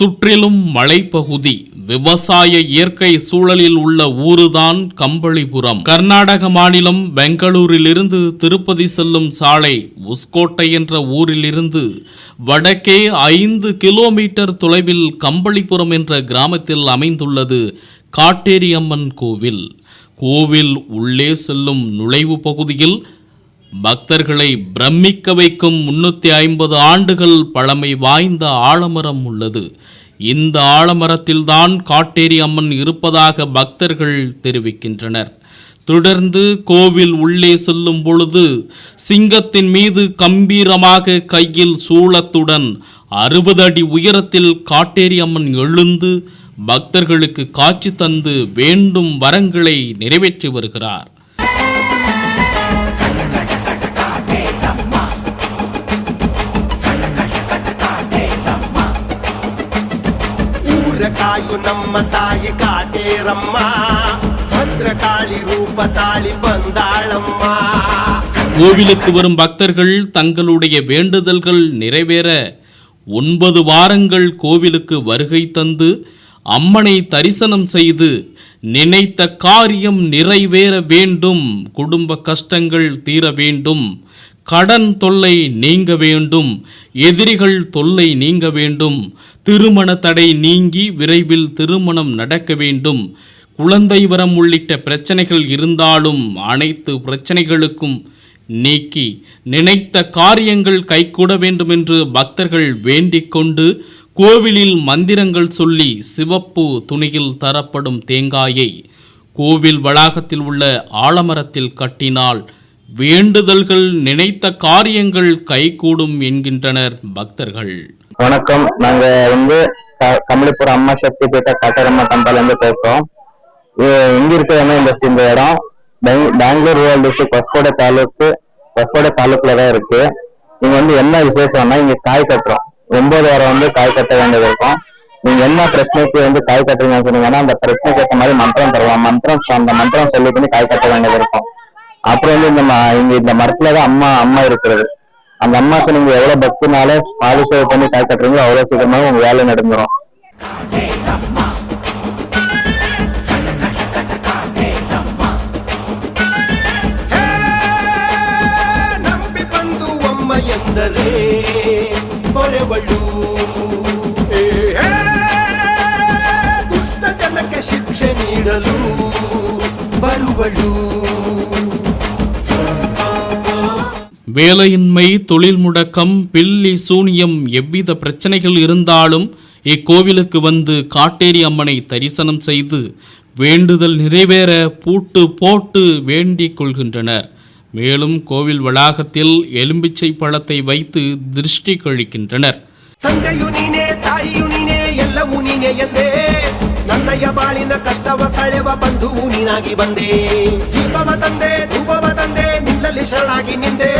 சுற்றிலும் மலைப்பகுதி, விவசாய இயற்கை சூழலில் உள்ள ஊருதான் கம்பளிபுரம். கர்நாடக மாநிலம் பெங்களூரிலிருந்து திருப்பதி செல்லும் சாலை உஸ்கோட்டை என்ற ஊரிலிருந்து வடக்கே 5 கிலோமீட்டர் தொலைவில் கம்பளிபுரம் என்ற கிராமத்தில் அமைந்துள்ளது காட்டேரி அம்மன் கோவில். கோவில் உள்ளே செல்லும் நுழைவு பகுதியில் பக்தர்களை பிரமிக்க வைக்கும் 350 ஆண்டுகள் பழமை வாய்ந்த ஆலமரம் உள்ளது. இந்த ஆலமரத்தில்தான் காட்டேரி அம்மன் இருப்பதாக பக்தர்கள் தெரிவிக்கின்றனர். தொடர்ந்து கோவில் உள்ளே செல்லும் பொழுது சிங்கத்தின் மீது கம்பீரமாக கையில் சூளத்துடன் 60 அடி உயரத்தில் காட்டேரி அம்மன் எழுந்து பக்தர்களுக்கு காட்சி தந்து வேண்டும் வரங்களை நிறைவேற்றி வருகிறார். ಕಾಯು ನಮ್ಮ ತಾಯಿ ಕಾಟೇರಮ್ಮ, ಭದ್ರಕಾಳಿ ರೂಪ ತಾಳಿ ಬಂದಾಳಮ್ಮ. கோவிலுக்கு வரும் பக்தர்கள் தங்களுடைய வேண்டுதல்கள் நிறைவேற 9 வாரங்கள் கோவிலுக்கு வருகை தந்து அம்மனை தரிசனம் செய்து நினைத்த காரியம் நிறைவேற வேண்டும், குடும்ப கஷ்டங்கள் தீர வேண்டும், கடன் தொல்லை நீங்க வேண்டும், எதிரிகள் தொல்லை நீங்க வேண்டும், திருமண தடை நீங்கி விரைவில் திருமணம் நடக்க வேண்டும், குழந்தை வரம் உள்ளிட்ட பிரச்சனைகள் இருந்தாலும் அனைத்து பிரச்சனைகளுக்கும் நீக்கி நினைத்த காரியங்கள் கைகூட வேண்டும் என்று பக்தர்கள் வேண்டிக் கொண்டு கோவிலில் மந்திரங்கள் சொல்லி சிவப்பு துணியில் தரப்படும் தேங்காயை கோவில் வளாகத்தில் உள்ள ஆலமரத்தில் கட்டினால் வேண்டுதல்கள் நினைத்த காரியங்கள் கைகூடும் என்கின்றனர் பக்தர்கள். வணக்கம். நாங்க கம்பளிபுரம் அம்மா சக்தி பீட்ட காட்டேரம்மா டெம்பிள் இருந்து பேசுறோம். எங்க இருக்கிறதுனா இந்த இடம் பெங்களூர் ரூரல் டிஸ்ட்ரிக்ட் வஸ்கோட தாலுக்குல தான் இருக்கு. இங்க என்ன விசேஷம்னா இங்க காய் கட்டுறோம். 9 வாரம் காய் கட்ட வேண்டியது இருக்கும். நீங்க என்ன பிரச்சனைக்கு காய் கட்டுறீங்கன்னு சொன்னீங்கன்னா அந்த பிரச்சனைக்கு ஏற்ற மாதிரி மந்திரம் தருவோம். அந்த மந்திரம் சொல்லி பண்ணி காய் கட்ட வேண்டியது இருக்கும். அப்புறம் இந்த மரத்துலதான் அம்மா இருக்கிறது. அந்த அம்மாக்கு நீங்க எவ்வளவு பக்தினால பாலி சேவை பண்ணி காய் கட்டுறீங்களோ அவ்வளவு சீக்கிரமாக உங்க வேலை நடந்துரும். ನಂಬಿ ಬಂದು ಅಮ್ಮ ಎಂದರೆ ಹೊರೆವಳು, ದುಷ್ಟ ಜನಕ್ಕೆ ಶಿಕ್ಷೆ ನೀಡಲು ಬರುವಳು. வேலையின்மை, தொழில் முடக்கம், பில்லி சூனியம் எவ்வித பிரச்சனைகள் இருந்தாலும் இக்கோவிலுக்கு வந்து காட்டேரி அம்மனை தரிசனம் செய்து வேண்டுதல் நிறைவேற பூட்டு போட்டு வேண்டிக் கொள்கின்றனர். மேலும் கோவில் வளாகத்தில் எலும்பிச்சை பழத்தை வைத்து திருஷ்டி கழிக்கின்றனர். ತಂದೆಯು ನೀನೇ, ತಾಯಿಯು ನೀನೇ, ಎಲ್ಲವೂ ನೀನೇ ಎಂದೇ, ನನ್ನಯ್ಯ ಬಾಳಿನ ಕಷ್ಟವ ಕಳೆವ ಬಂಧುವು ನೀನಾಗಿ ಬಂದೆ. ದೀಪವ ತಂದೆ, ಧೂಪವ ತಂದೆ, ನಿಲ್ಲಲಿ ಶರಣಾಗಿ ನಿಂದೆ,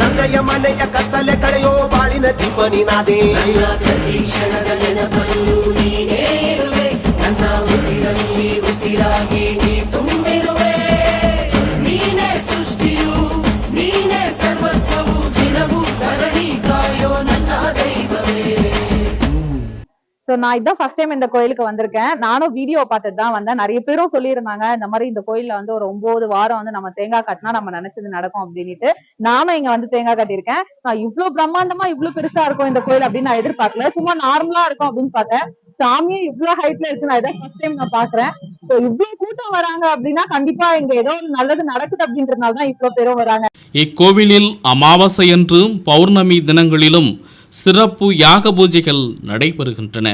ನನ್ನಯ್ಯ ಮನೆಯ ಕತ್ತಲೆ ಕಳೆಯೋ ಬಾಳಿನ ದೀಪ ನೀನಾದೆ. ನನ್ನ ಪ್ರತಿ ಕ್ಷಣದ ನೆನಪಲ್ಲೂ ನೀನೇ ಇರುವೆ, ನನ್ನ ಉಸಿರಲ್ಲಿ ಉಸಿರಾಗಿ ನೀ ತುಂಬಿರುವೆ. ನೀನೇ ಸೃಷ್ಟಿಯು, ನೀನೇ ಸರ್ವಸ್ವವು, ದಿನವೂ ಧರಣಿ ಕಾಯೋ ನನ್ನ ದೈವವೇ. ஸோ நான் இதான் ஃபர்ஸ்ட் டைம் இந்த கோயிலுக்கு வந்திருக்கேன். நானும் வீடியோ பார்த்துட்டு தான் வந்தேன். நிறைய பேரும் சொல்லியிருந்தாங்க இந்த மாதிரி இந்த கோயில்ல ஒரு 9 வாரம் நம்ம தேங்காய் கட்டினா நம்ம நினைச்சது நடக்கும் அப்படின்ட்டு. நானும் இங்க தேங்காய் கட்டியிருக்கேன். நான் இவ்வளவு பிரம்மாண்டமா இவ்வளவு பெருசா இருக்கும் இந்த கோயில் அப்படின்னு நான் எதிர்பார்க்கல. சும்மா நார்மலா இருக்கும் அப்படின்னு பார்த்தேன். சாமியும் இவ்வளவு ஹைட்ல இருக்கு. நான் இதான் ஃபர்ஸ்ட் டைம் நான் பாக்குறேன். ஸோ இவ்வளவு கூட்டம் வராங்க அப்படின்னா கண்டிப்பா இங்க ஏதோ ஒரு நல்லது நடக்குது அப்படின்றதுனாலதான் இவ்வளவு பேரும் வராங்க. இக்கோவிலில் அமாவாசை என்றும் பௌர்ணமி தினங்களிலும் சிறப்பு யாக பூஜைகள் நடைபெறுகின்றன.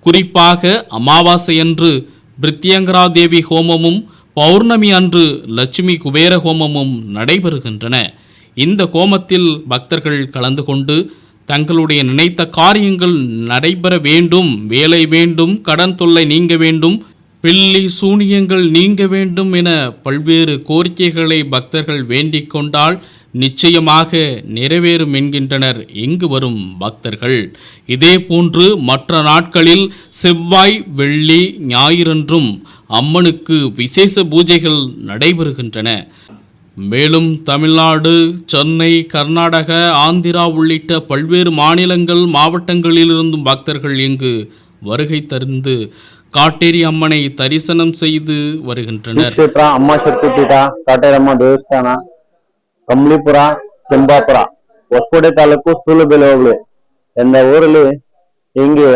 குறிப்பாக அமாவாசை அன்று பிரித்யங்கரா தேவி ஹோமமும் பௌர்ணமி அன்று லட்சுமி குபேர ஹோமமும் நடைபெறுகின்றன. இந்த ஹோமத்தில் பக்தர்கள் கலந்து கொண்டு தங்களுடைய நினைத்த காரியங்கள் நடைபெற வேண்டும், வேலை வேண்டும், கடன் தொல்லை நீங்க வேண்டும், பில்லி சூனியங்கள் நீங்க வேண்டும் என பல்வேறு கோரிக்கைகளை பக்தர்கள் வேண்டிக் கொண்டால் நிச்சயமாக நிறைவேறும் என்கின்றனர் இங்கு வரும் பக்தர்கள். இதே போன்று மற்ற நாட்களில் செவ்வாய், வெள்ளி, ஞாயிறன்றும் அம்மனுக்கு விசேஷ பூஜைகள் நடைபெறுகின்றன. மேலும் தமிழ்நாடு, சென்னை, கர்நாடக, ஆந்திரா உள்ளிட்ட பல்வேறு மாநிலங்கள், மாவட்டங்களிலிருந்தும் பக்தர்கள் இங்கு வருகை தந்து காட்டேரி அம்மனை தரிசனம் செய்து வருகின்றனர். ಕ್ಷೇತ್ರ ಅಮ್ಮ ಶಕ್ತಿ ಪೀಠ ಕಾಟೇರಮ್ಮ ದೇವಸ್ಥಾನ ಕಂಬ್ಳಿಪುರ ಕೆಂಬಾಪುರ ಹೊಸಕೋಟೆ ತಾಲೂಕು ಸೂಲೂಬೆಲೆ ಹೋಬಳಿ ಎಂದ ಊರಲ್ಲಿ இங்கு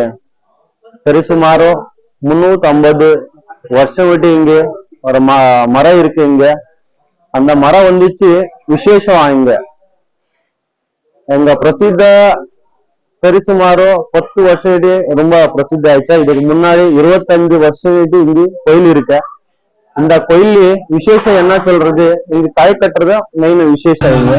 சரிசுமாரோ 350 வருஷம் விட்டு இங்க ஒரு மரம் இருக்கு. இங்க அந்த மரம் வந்துச்சு விசேஷம். இங்க எங்க பிரசித்த சரிசுமாரோ 10 வருஷம் ரொம்ப பிரசித்தி ஆயிடுச்சா. இதுக்கு முன்னாடி 25 வருஷம் இங்க கோயில் இருக்கு. அந்த கோயில் விசேஷம் என்ன சொல்றது, இங்க காய் கட்டுறது மெயின் விசேஷம். இங்க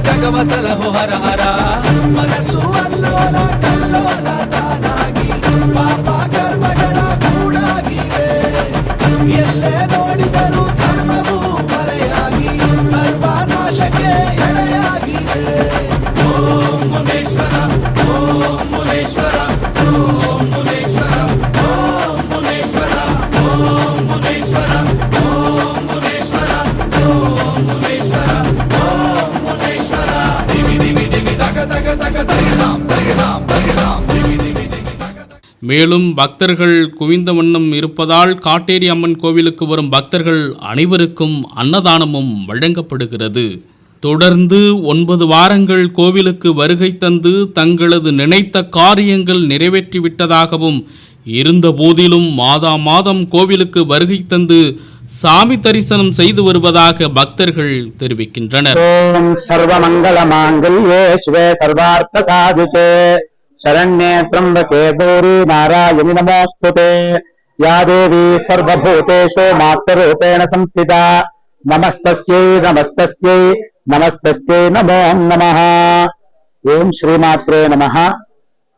ಜಗವಸಲ ಹರ ಹರ ಮನಸ್ಸು ಅಲ್ಲೋಲ ಕಲ್ಲೋಲ ತಾನಾಗಿ ಪಾಪ ಕರ್ಮಗಳ ಕೂಡಾಗಿದೆ. ಎಲ್ಲೇ ನೋಡಿದರೂ ಧರ್ಮವು ಮರೆಯಾಗಿ ಸರ್ವನಾಶಕ್ಕೆ ಎಡೆಯಾಗಿದೆ. ಓಂ ಮುನೇಶ್ವರ ಓಂ ಮುನೇಶ್ವರ ಓಂ ಮುನೇಶ್ವರ ಓಂ ಮುನೇಶ್ವರ ಓಂ ಮುನೇಶ್ವರ ಓಂ ಮುನೇಶ್ವರ ಓಂ ಮುನೇಶ್ವರ மேலும் பக்தர்கள் குவிந்த வண்ணம் இருப்பதால் காட்டேரி அம்மன் கோவிலுக்கு வரும் பக்தர்கள் அனைவருக்கும் அன்னதானமும் வழங்கப்படுகிறது. தொடர்ந்து 9 வாரங்கள் கோவிலுக்கு வருகை தந்து தங்களது நினைத்த காரியங்கள் நிறைவேற்றிவிட்டதாகவும், இருந்த போதிலும் மாதம் கோவிலுக்கு வருகை தந்து சாமி தரிசனம் செய்து வருவதாக பக்தர்கள் தெரிவிக்கின்றனர். ஓம் சர்வமங்கள மாங்கல்யே சிவே சர்வார்த்த சாதிகே சரண்யே த்ரம்பகே கௌரி நாராயணி நமோஸ்துதே யா தேவி சர்வபூதேஷு மாத்ரூபேண சம்ஸ்திதா நமஸ்தஸ்யை நமஸ்தஸ்யை நமஸ்தஸ்யை நமோ நமః. ఓం శ్రీమాత్రే నమః.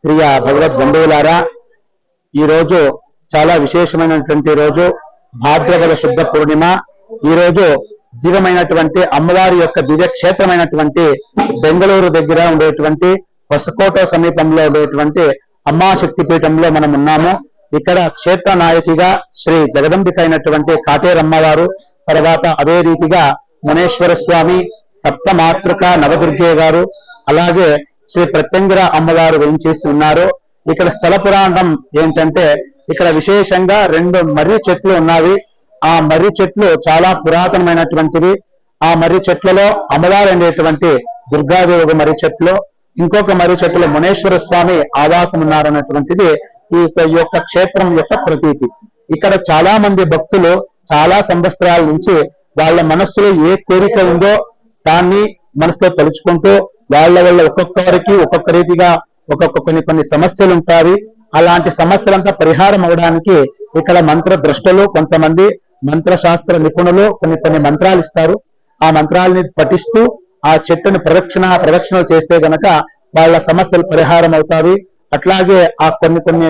ప్రియ భగవద్ బంధువులారా, ఈ రోజు చాలా విశేషమైనటువంటి రోజు, భాద్రపద శుద్ధ పూర్ణిమ. ఈ రోజు దివ్యమైనటువంటి అమ్మవారి యొక్క దివ్య క్షేత్రమైనటువంటి బెంగళూరు దగ్గర ఉండేటువంటి ಹೊಸಕೋಟೆ సమీపంలో ఉండేటువంటి అమ్మా శక్తి పీఠంలో మనం ఉన్నాము. ఇక్కడ క్షేత్ర నాయకిగా శ్రీ జగదంబిక అయినటువంటి కాటేరమ్మవారు, తర్వాత అదే రీతిగా మునేశ్వర స్వామి, సప్తమాతృక నవదుర్గే గారు, అలాగే శ్రీ ప్రత్యంగిర అమ్మవారు వేయించేసి ఉన్నారు. ఇక్కడ స్థల పురాణం ఏంటంటే, ఇక్కడ విశేషంగా 2 మర్రి చెట్లు ఉన్నవి. ఆ మర్రి చెట్లు చాలా పురాతనమైనటువంటివి. ఆ మర్రి చెట్లలో అమ్మవారు అనేటువంటి దుర్గాదేవి మర్రి చెట్లు, ఇంకొక మర్రి చెట్టులో మునేశ్వర స్వామి ఆవాసం ఉన్నారన్నటువంటిది ఈ యొక్క క్షేత్రం యొక్క ప్రతీతి. ఇక్కడ చాలా మంది భక్తులు చాలా సంవత్సరాల నుంచి వాళ్ళ మనస్సులో ఏ కోరిక ఉందో దాన్ని మనసులో తలుచుకుంటూ వాళ్ళ ఒక్కొక్కరికి ఒక్కొక్క రీతిగా కొన్ని సమస్యలు ఉంటాయి. అలాంటి సమస్యలంతా పరిహారం అవడానికి ఇక్కడ మంత్ర ద్రష్టలు, కొంతమంది మంత్రశాస్త్ర నిపుణులు కొన్ని మంత్రాలు ఇస్తారు. ఆ మంత్రాలని పఠిస్తూ ఆ చెట్టుని ప్రదక్షిణలు చేస్తే గనక వాళ్ళ సమస్యలు పరిహారం అవుతాయి. అట్లాగే ఆ కొన్ని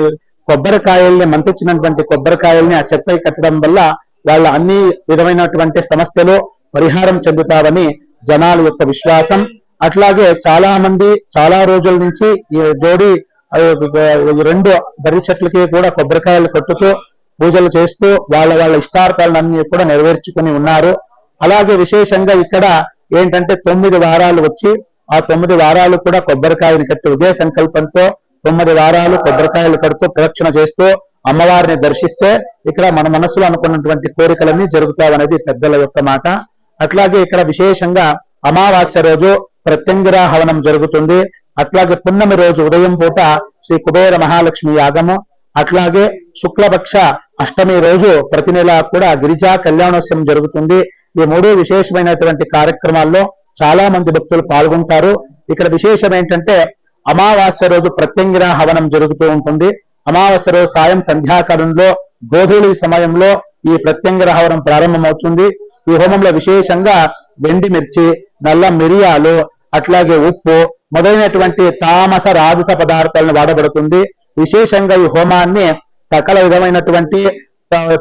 కొబ్బరికాయల్ని, మంత్రించినటువంటి కొబ్బరికాయల్ని ఆ చెట్టుపై కట్టడం వల్ల వాళ్ళ అన్ని విధమైనటువంటి సమస్యలు పరిహారం చెందుతావని జనాల యొక్క విశ్వాసం. అట్లాగే చాలా మంది చాలా రోజుల నుంచి ఈ జోడి 2 బర్రి చెట్లకి కూడా కొబ్బరికాయలు కట్టుతూ పూజలు చేస్తూ వాళ్ళ ఇష్టార్థాలన్నీ కూడా నెరవేర్చుకుని ఉన్నారు. అలాగే విశేషంగా ఇక్కడ ఏంటంటే 9 వారాలు వచ్చి ఆ 9 వారాలు కూడా కొబ్బరికాయలు కట్టి ఉదయ సంకల్పంతో 9 వారాలు కొబ్బరికాయలు కడుతూ ప్రదక్షిణ చేస్తూ అమ్మవారిని దర్శిస్తే ఇక్కడ మన మనసులో అనుకున్నటువంటి కోరికలన్నీ జరుగుతావనేది పెద్దల యొక్క మాట. అట్లాగే ఇక్కడ విశేషంగా అమావాస్య రోజు ప్రత్యంగిర హవనం జరుగుతుంది. అట్లాగే పున్నమి రోజు ఉదయం పూట శ్రీ కుబేర మహాలక్ష్మి యాగము, అట్లాగే శుక్లపక్ష అష్టమి రోజు ప్రతి నెల కూడా గిరిజా కళ్యాణోత్సవం జరుగుతుంది. ఈ 3 విశేషమైనటువంటి కార్యక్రమాల్లో చాలా మంది భక్తులు పాల్గొంటారు. ఇక్కడ విశేషం ఏంటంటే అమావాస్య రోజు ప్రత్యంగిర హవనం జరుగుతూ ఉంటుంది. అమావాస్య రోజు సాయం సంధ్యాకాలంలో గోధూళి సమయంలో ఈ ప్రత్యంగర హవనం ప్రారంభమవుతుంది. ఈ హోమంలో విశేషంగా వెండి మిర్చి, నల్ల మిరియాలు, అట్లాగే ఉప్పు మొదలైనటువంటి తామస రాజస పదార్థాలను వాడబడుతుంది. విశేషంగా ఈ హోమాన్ని సకల విధమైనటువంటి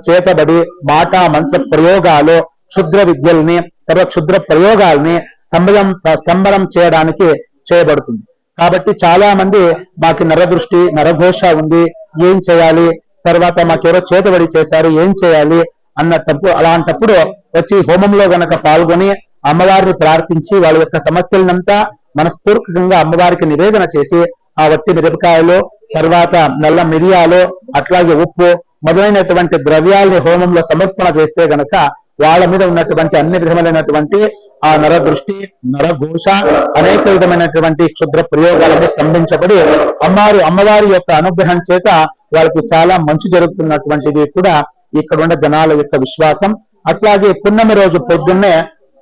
చేతబడి మాట మంత్ర ప్రయోగాలు, క్షుద్ర విద్యల్ని, తర్వాత క్షుద్ర ప్రయోగాల్ని స్తంభనం చేయడానికి చేయబడుతుంది. కాబట్టి చాలా మంది మాకు నరదృష్టి నరఘోష ఉంది, ఏం చేయాలి, తర్వాత మాకెవరో చేతబడి చేశారు, ఏం చేయాలి అలాంటప్పుడు వచ్చి హోమంలో గనక పాల్గొని అమ్మవారిని ప్రార్థించి వాళ్ళ యొక్క సమస్యలనంతా మనస్ఫూర్తికంగా అమ్మవారికి నివేదన చేసి ఆ వట్టి మిరపకాయలు, తర్వాత నల్ల మిరియాలు, అట్లాగే ఉప్పు మొదలైనటువంటి ద్రవ్యాలని హోమంలో సమర్పణ చేస్తే గనక వాళ్ళ మీద ఉన్నటువంటి అన్ని విధములైనటువంటి ఆ నరదృష్టి నరఘోష అనేక విధమైనటువంటి క్షుద్ర ప్రయోగాలను స్తంభించబడి అమ్మవారి యొక్క అనుగ్రహం చేత వాళ్ళకి చాలా మంచి జరుగుతున్నటువంటిది కూడా ఇక్కడ ఉన్న జనాల యొక్క విశ్వాసం. అట్లాగే పున్నమి రోజు పొద్దున్నే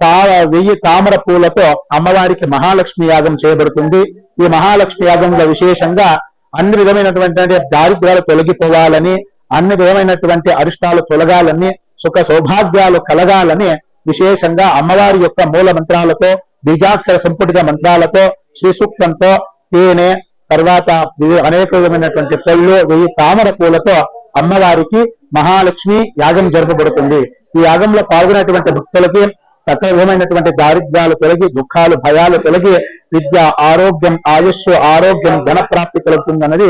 1000 తామర పూలతో అమ్మవారికి మహాలక్ష్మి యాగం చేయబడుతుంది. ఈ మహాలక్ష్మి యాగంలో విశేషంగా అన్ని విధమైనటువంటి దారిద్ర్యాలు తొలగిపోవాలని, అన్ని విధమైనటువంటి అరిష్టాలు తొలగాలని, సుఖ సౌభాగ్యాలు కలగాలని విశేషంగా అమ్మవారి యొక్క మూల మంత్రాలతో, బీజాక్షర సంపుటిత మంత్రాలతో, శ్రీ సూక్తంతో, తేనె, తర్వాత అనేక విధమైనటువంటి పళ్ళు, 1000 తామర పూలతో అమ్మవారికి మహాలక్ష్మి యాగం జరపబడుతుంది. ఈ యాగంలో పాల్గొనేటువంటి భక్తులకి సకల విధమైనటువంటి దారిద్ర్యాలు తొలగి, దుఃఖాలు భయాలు తొలగి, విద్య, ఆరోగ్యం, ఆయుష్, ఆరోగ్యం, ధన ప్రాప్తి కలుగుతుందన్నది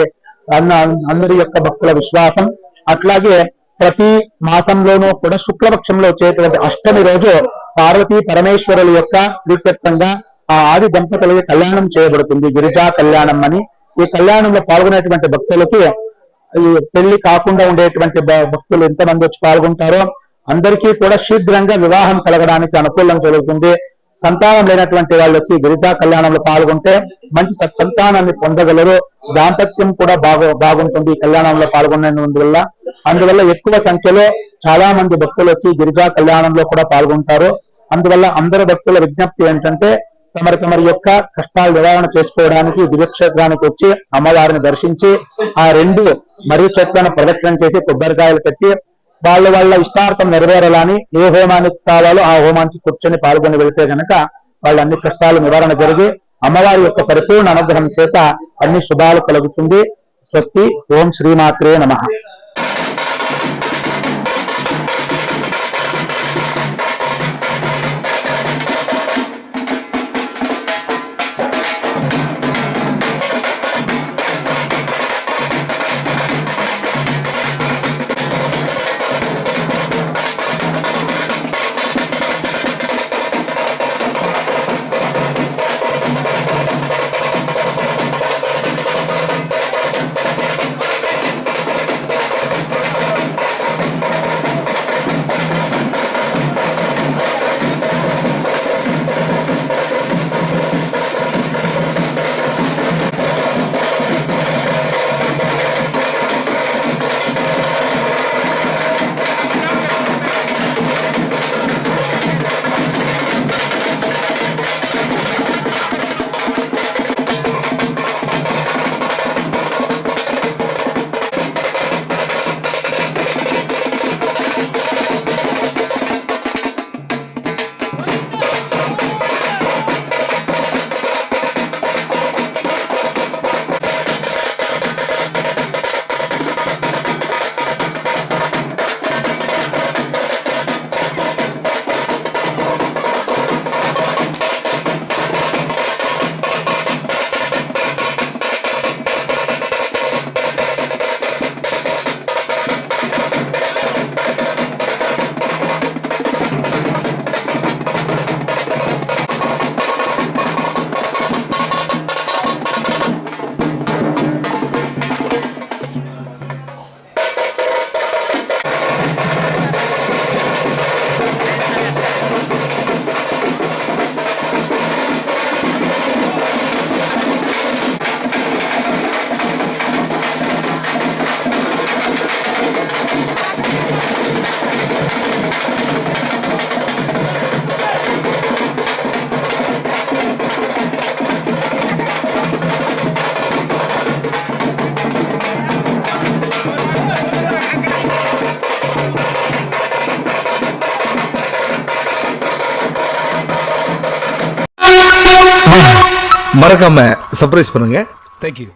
అందరి యొక్క భక్తుల విశ్వాసం. అట్లాగే ప్రతి మాసంలోనూ కూడా శుక్లపక్షంలో వచ్చేటువంటి అష్టమి రోజు పార్వతీ పరమేశ్వరుల యొక్క ప్రీత్యర్థంగా ఆ ఆది దంపతులకి కళ్యాణం చేయబడుతుంది, గిరిజా కళ్యాణం అని. ఈ కళ్యాణంలో పాల్గొనేటువంటి భక్తులకి ఈ పెళ్లి కాకుండా ఉండేటువంటి భక్తులు ఎంతమంది వచ్చి పాల్గొంటారో అందరికీ కూడా శీఘ్రంగా వివాహం కలగడానికి అనుకూలం జరుగుతుంది. సంతానం లేనటువంటి వాళ్ళు వచ్చి గిరిజా కళ్యాణంలో పాల్గొంటే మంచి సత్సంతానాన్ని పొందగలరు. దాంపత్యం కూడా బాగుంటుంది ఈ కళ్యాణంలో పాల్గొనేందువల్ల. అందువల్ల ఎక్కువ సంఖ్యలో చాలా మంది భక్తులు వచ్చి గిరిజా కళ్యాణంలో కూడా పాల్గొంటారు. అందువల్ల అందరు భక్తుల విజ్ఞప్తి ఏంటంటే తమరి యొక్క కష్టాలు నివారణ చేసుకోవడానికి దివ్యక్షేత్రానికి వచ్చి అమ్మవారిని దర్శించి ఆ 2 మర్రి చెట్లను ప్రదక్షిణం చేసి కొబ్బరికాయలు కట్టి వాళ్ళ ఇష్టార్థం నెరవేరాలని ఏ హోమానికి కావాలో ఆ హోమానికి కూర్చొని పాల్గొని వెళితే గనక వాళ్ళ అన్ని కష్టాలు నివారణ జరిగి అమ్మవారి యొక్క పరిపూర్ణ అనుగ్రహం చేత అన్ని శుభాలు కలుగుతుంది. స్వస్తి. ఓం శ్రీమాత్రే నమః. மறக்காம சர்ப்ரைஸ் பண்ணுங்க. தேங்க்யூ.